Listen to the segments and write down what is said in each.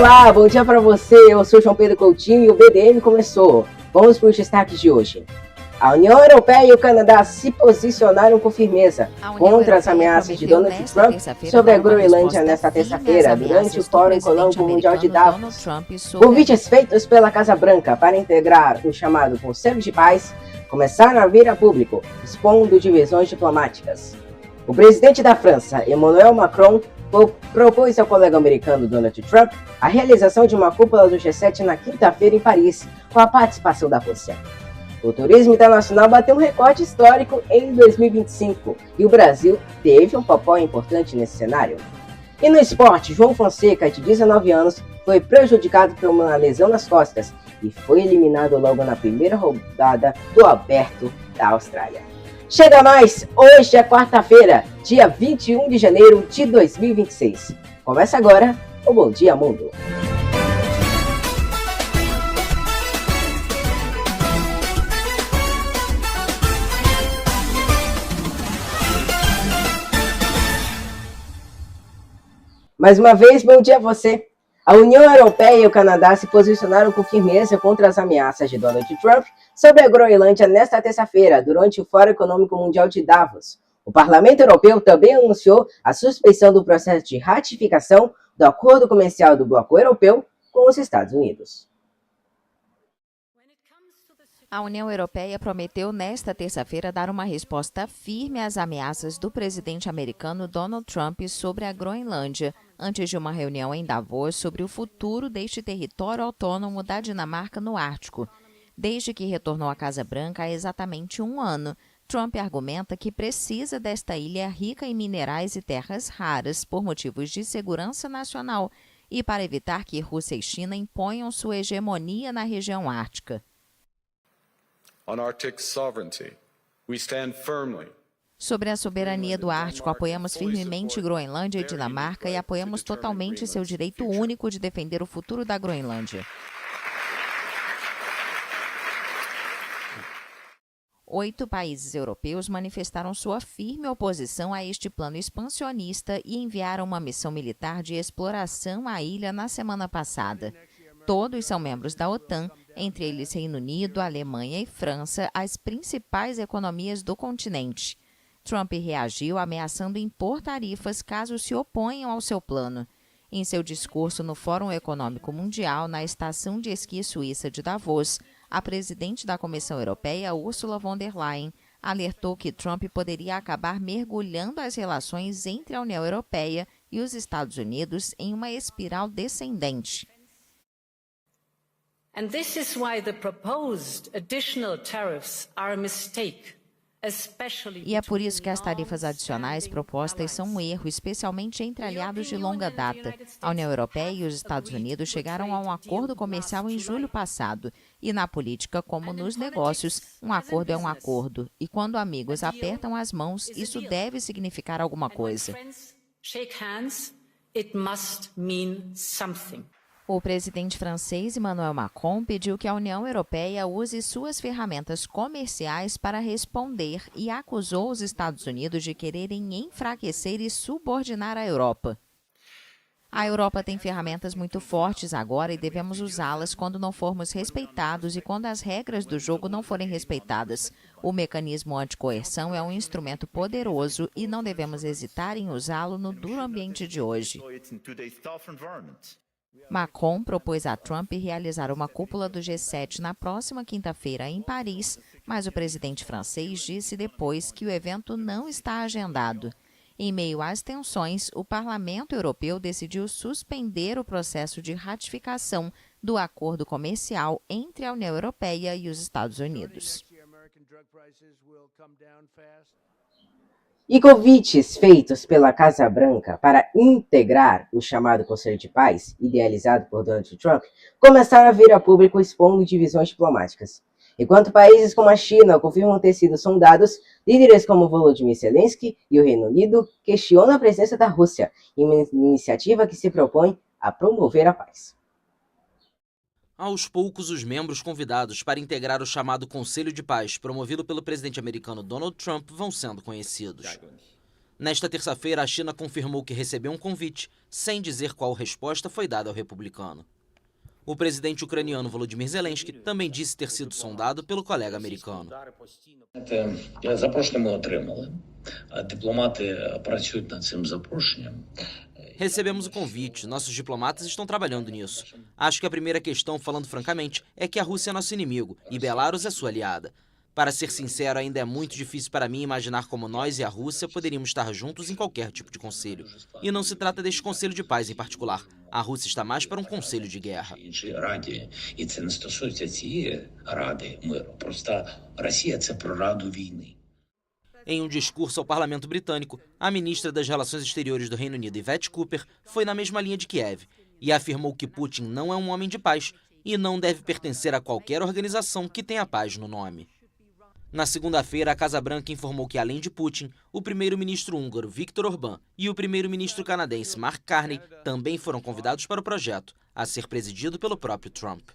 Olá, bom dia para você. Eu sou João Pedro Coutinho e o BDM começou. Vamos para os destaques de hoje. A União Europeia e o Canadá se posicionaram com firmeza contra as ameaças de Donald Trump sobre a Groenlândia nesta terça-feira, durante o Fórum Econômico Mundial de Davos. Convites feitos pela Casa Branca para integrar o chamado Conselho de Paz começaram a vir a público, expondo divisões diplomáticas. O presidente da França, Emmanuel Macron, propôs ao colega americano Donald Trump a realização de uma cúpula do G7 na quinta-feira em Paris, com a participação da Rússia. O turismo internacional bateu um recorde histórico em 2025 e o Brasil teve um papel importante nesse cenário. E no esporte, João Fonseca, de 19 anos, foi prejudicado por uma lesão nas costas e foi eliminado logo na primeira rodada do Aberto da Austrália. Chega mais! Hoje é quarta-feira, dia 21 de janeiro de 2026. Começa agora o Bom Dia Mundo. Mais uma vez, bom dia a você. A União Europeia e o Canadá se posicionaram com firmeza contra as ameaças de Donald Trump sobre a Groenlândia nesta terça-feira, durante o Fórum Econômico Mundial de Davos. O Parlamento Europeu também anunciou a suspensão do processo de ratificação do acordo comercial do Bloco Europeu com os Estados Unidos. A União Europeia prometeu nesta terça-feira dar uma resposta firme às ameaças do presidente americano Donald Trump sobre a Groenlândia, antes de uma reunião em Davos sobre o futuro deste território autônomo da Dinamarca no Ártico. Desde que retornou à Casa Branca há exatamente um ano, Trump argumenta que precisa desta ilha rica em minerais e terras raras por motivos de segurança nacional e para evitar que Rússia e China imponham sua hegemonia na região ártica. On Arctic sovereignty, we stand firmly. Sobre a soberania do Ártico, apoiamos firmemente Groenlândia e Dinamarca e apoiamos totalmente seu direito único de defender o futuro da Groenlândia. 8 países europeus manifestaram sua firme oposição a este plano expansionista e enviaram uma missão militar de exploração à ilha na semana passada. Todos são membros da OTAN, entre eles Reino Unido, Alemanha e França, as principais economias do continente. Trump reagiu ameaçando impor tarifas caso se oponham ao seu plano. Em seu discurso no Fórum Econômico Mundial, na estação de esqui suíça de Davos, a presidente da Comissão Europeia, Ursula von der Leyen, alertou que Trump poderia acabar mergulhando as relações entre a União Europeia e os Estados Unidos em uma espiral descendente. And this is why the proposed additional tariffs are a mistake. E é por isso que as tarifas adicionais propostas são um erro, especialmente entre aliados de longa data. A União Europeia e os Estados Unidos chegaram a um acordo comercial em julho passado. E na política, como nos negócios, um acordo é um acordo. E quando amigos apertam as mãos, isso deve significar alguma coisa. O presidente francês Emmanuel Macron pediu que a União Europeia use suas ferramentas comerciais para responder e acusou os Estados Unidos de quererem enfraquecer e subordinar a Europa. A Europa tem ferramentas muito fortes agora e devemos usá-las quando não formos respeitados e quando as regras do jogo não forem respeitadas. O mecanismo anticoerção é um instrumento poderoso e não devemos hesitar em usá-lo no duro ambiente de hoje. Macron propôs a Trump realizar uma cúpula do G7 na próxima quinta-feira em Paris, mas o presidente francês disse depois que o evento não está agendado. Em meio às tensões, o Parlamento Europeu decidiu suspender o processo de ratificação do acordo comercial entre a União Europeia e os Estados Unidos. E convites feitos pela Casa Branca para integrar o chamado Conselho de Paz, idealizado por Donald Trump, começaram a vir a público expondo divisões diplomáticas. Enquanto países como a China confirmam ter sido sondados, líderes como Volodymyr Zelensky e o Reino Unido questionam a presença da Rússia em uma iniciativa que se propõe a promover a paz. Aos poucos, os membros convidados para integrar o chamado Conselho de Paz, promovido pelo presidente americano Donald Trump, vão sendo conhecidos. Nesta terça-feira, a China confirmou que recebeu um convite, sem dizer qual resposta foi dada ao republicano. O presidente ucraniano Volodymyr Zelensky também disse ter sido sondado pelo colega americano. Recebemos o convite, nossos diplomatas estão trabalhando nisso. Acho que a primeira questão, falando francamente, é que a Rússia é nosso inimigo e Belarus é sua aliada. Para ser sincero, ainda é muito difícil para mim imaginar como nós e a Rússia poderíamos estar juntos em qualquer tipo de conselho. E não se trata deste conselho de paz em particular. A Rússia está mais para um conselho de guerra. Em um discurso ao parlamento britânico, a ministra das Relações Exteriores do Reino Unido, Yvette Cooper, foi na mesma linha de Kiev e afirmou que Putin não é um homem de paz e não deve pertencer a qualquer organização que tenha paz no nome. Na segunda-feira, a Casa Branca informou que, além de Putin, o primeiro-ministro húngaro Viktor Orbán e o primeiro-ministro canadense Mark Carney também foram convidados para o projeto, a ser presidido pelo próprio Trump.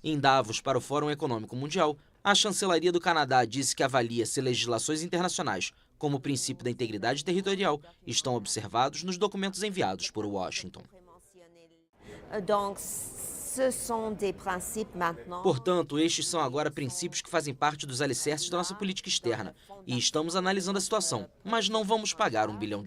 Em Davos, para o Fórum Econômico Mundial, a chancelaria do Canadá disse que avalia se legislações internacionais, como o princípio da integridade territorial, estão observados nos documentos enviados por Washington. Portanto, estes são agora princípios que fazem parte dos alicerces da nossa política externa e estamos analisando a situação, mas não vamos pagar $1 bilhão.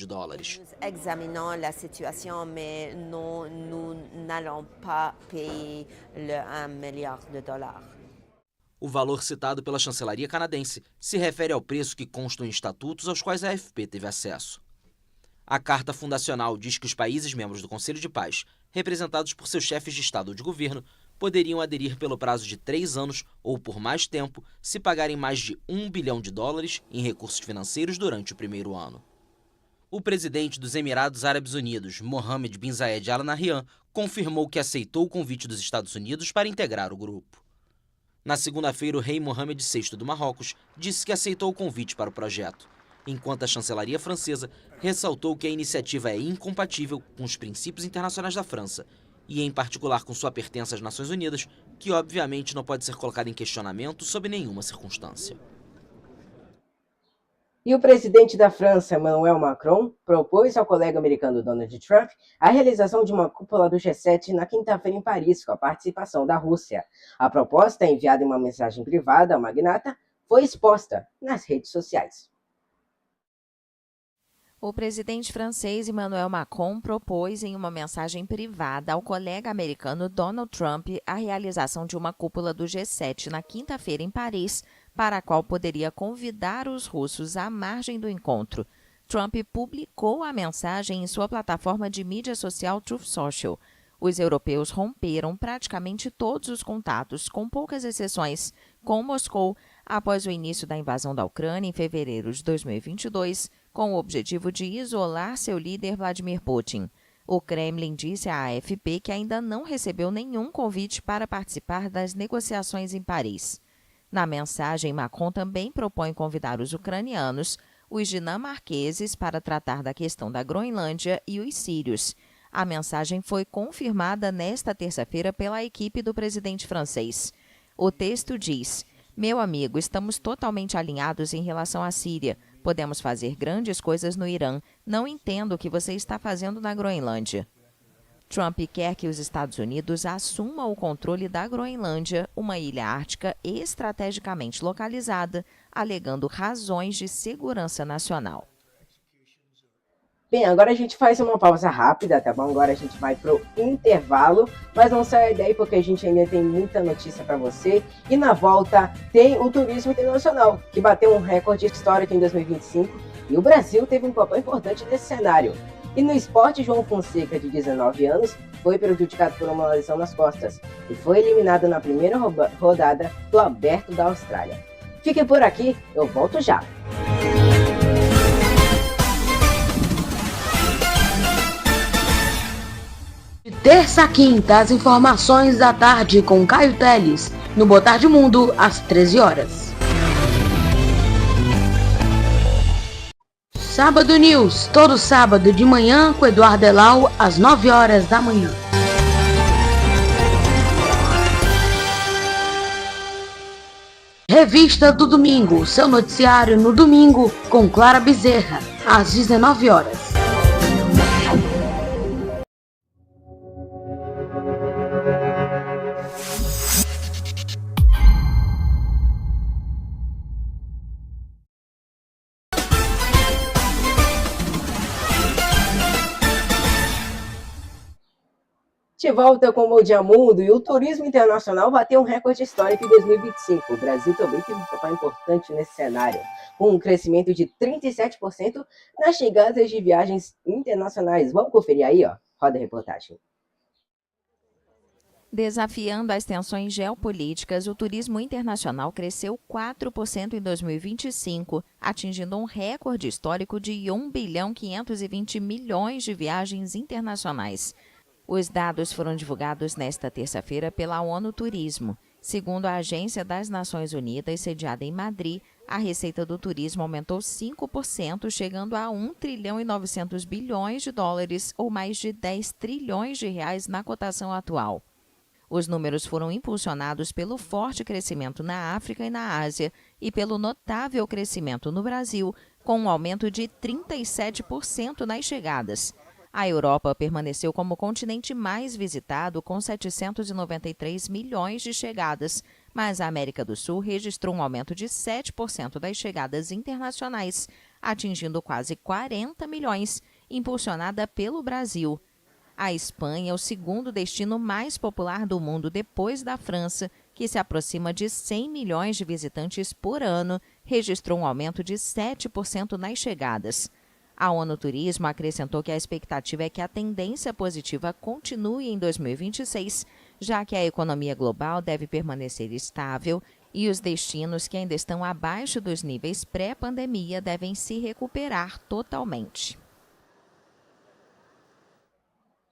O valor citado pela chancelaria canadense se refere ao preço que constam em estatutos aos quais a AFP teve acesso. A Carta Fundacional diz que os países membros do Conselho de Paz, representados por seus chefes de Estado ou de governo, poderiam aderir pelo prazo de 3 anos ou por mais tempo se pagarem mais de $1 bilhão em recursos financeiros durante o primeiro ano. O presidente dos Emirados Árabes Unidos, Mohammed bin Zayed Al Nahyan, confirmou que aceitou o convite dos Estados Unidos para integrar o grupo. Na segunda-feira, o rei Mohammed VI do Marrocos disse que aceitou o convite para o projeto, enquanto a chancelaria francesa ressaltou que a iniciativa é incompatível com os princípios internacionais da França e, em particular, com sua pertença às Nações Unidas, que obviamente não pode ser colocada em questionamento sob nenhuma circunstância. E o presidente da França, Emmanuel Macron, propôs ao colega americano Donald Trump a realização de uma cúpula do G7 na quinta-feira em Paris, com a participação da Rússia. A proposta, enviada em uma mensagem privada ao magnata, foi exposta nas redes sociais. O presidente francês Emmanuel Macron propôs em uma mensagem privada ao colega americano Donald Trump a realização de uma cúpula do G7 na quinta-feira em Paris, para a qual poderia convidar os russos à margem do encontro. Trump publicou a mensagem em sua plataforma de mídia social Truth Social. Os europeus romperam praticamente todos os contatos, com poucas exceções, com Moscou após o início da invasão da Ucrânia em fevereiro de 2022, com o objetivo de isolar seu líder Vladimir Putin. O Kremlin disse à AFP que ainda não recebeu nenhum convite para participar das negociações em Paris. Na mensagem, Macron também propõe convidar os ucranianos, os dinamarqueses para tratar da questão da Groenlândia e os sírios. A mensagem foi confirmada nesta terça-feira pela equipe do presidente francês. O texto diz: "Meu amigo, estamos totalmente alinhados em relação à Síria. Podemos fazer grandes coisas no Irã. Não entendo o que você está fazendo na Groenlândia." Trump quer que os Estados Unidos assumam o controle da Groenlândia, uma ilha ártica estrategicamente localizada, alegando razões de segurança nacional. Bem, agora a gente faz uma pausa rápida, tá bom? Agora a gente vai pro intervalo, mas não saia daí porque a gente ainda tem muita notícia para você. E na volta tem o turismo internacional, que bateu um recorde histórico em 2025 e o Brasil teve um papel importante nesse cenário. E no esporte, João Fonseca, de 19 anos, foi prejudicado por uma lesão nas costas e foi eliminado na primeira rodada do Aberto da Austrália. Fique por aqui, eu volto já. De terça a quinta, as informações da tarde com Caio Teles, no Boa Tarde Mundo, às 13 horas. Sábado News, todo sábado de manhã com Eduardo Elau, às 9 horas da manhã. Revista do Domingo, seu noticiário no domingo com Clara Bezerra, às 19 horas. De volta com o Bom Dia Mundo, e o turismo internacional bateu um recorde histórico em 2025. O Brasil também teve um papel importante nesse cenário, com um crescimento de 37% nas chegadas de viagens internacionais. Vamos conferir aí, ó. Roda a reportagem. Desafiando as tensões geopolíticas, o turismo internacional cresceu 4% em 2025, atingindo um recorde histórico de 1,520 bilhão de viagens internacionais. Os dados foram divulgados nesta terça-feira pela ONU Turismo. Segundo a Agência das Nações Unidas, sediada em Madrid, a receita do turismo aumentou 5%, chegando a 1,9 bilhão de dólares, ou mais de 10 trilhões de reais na cotação atual. Os números foram impulsionados pelo forte crescimento na África e na Ásia e pelo notável crescimento no Brasil, com um aumento de 37% nas chegadas. A Europa permaneceu como o continente mais visitado, com 793 milhões de chegadas, mas a América do Sul registrou um aumento de 7% das chegadas internacionais, atingindo quase 40 milhões, impulsionada pelo Brasil. A Espanha é o segundo destino mais popular do mundo depois da França, que se aproxima de 100 milhões de visitantes por ano, registrou um aumento de 7% nas chegadas. A ONU Turismo acrescentou que a expectativa é que a tendência positiva continue em 2026, já que a economia global deve permanecer estável e os destinos que ainda estão abaixo dos níveis pré-pandemia devem se recuperar totalmente.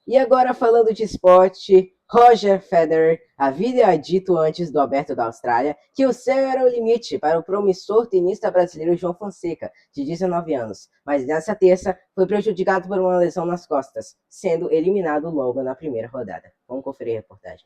E agora, falando de esporte, Roger Federer havia dito antes do Aberto da Austrália que o céu era o limite para o promissor tenista brasileiro João Fonseca, de 19 anos, mas nessa terça foi prejudicado por uma lesão nas costas, sendo eliminado logo na primeira rodada. Vamos conferir a reportagem.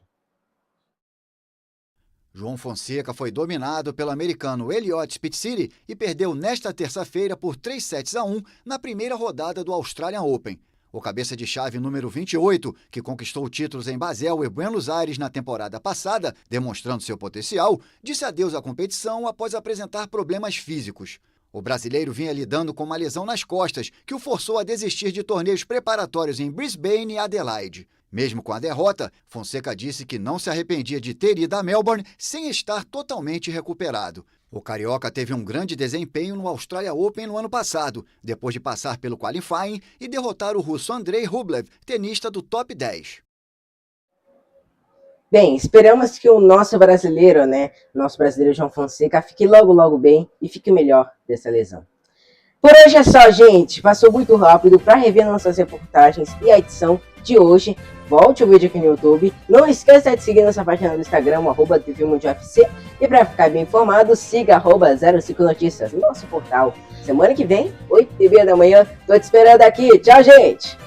João Fonseca foi dominado pelo americano Elliott Spitziri e perdeu nesta terça-feira por 3-1 na primeira rodada do Australian Open. O cabeça de chave número 28, que conquistou títulos em Basel e Buenos Aires na temporada passada, demonstrando seu potencial, disse adeus à competição após apresentar problemas físicos. O brasileiro vinha lidando com uma lesão nas costas, que o forçou a desistir de torneios preparatórios em Brisbane e Adelaide. Mesmo com a derrota, Fonseca disse que não se arrependia de ter ido a Melbourne sem estar totalmente recuperado. O carioca teve um grande desempenho no Australia Open no ano passado, depois de passar pelo qualifying e derrotar o russo Andrei Rublev, tenista do top 10. Bem, esperamos que o nosso brasileiro João Fonseca, fique logo bem e fique melhor dessa lesão. Por hoje é só, gente. Passou muito rápido. Para rever nossas reportagens e a edição de hoje, volte o vídeo aqui no YouTube. Não esqueça de seguir nossa página no Instagram, @tvmundialfc. E para ficar bem informado, siga @05notícias, nosso portal. Semana que vem, 8h30 da manhã. Tô te esperando aqui. Tchau, gente!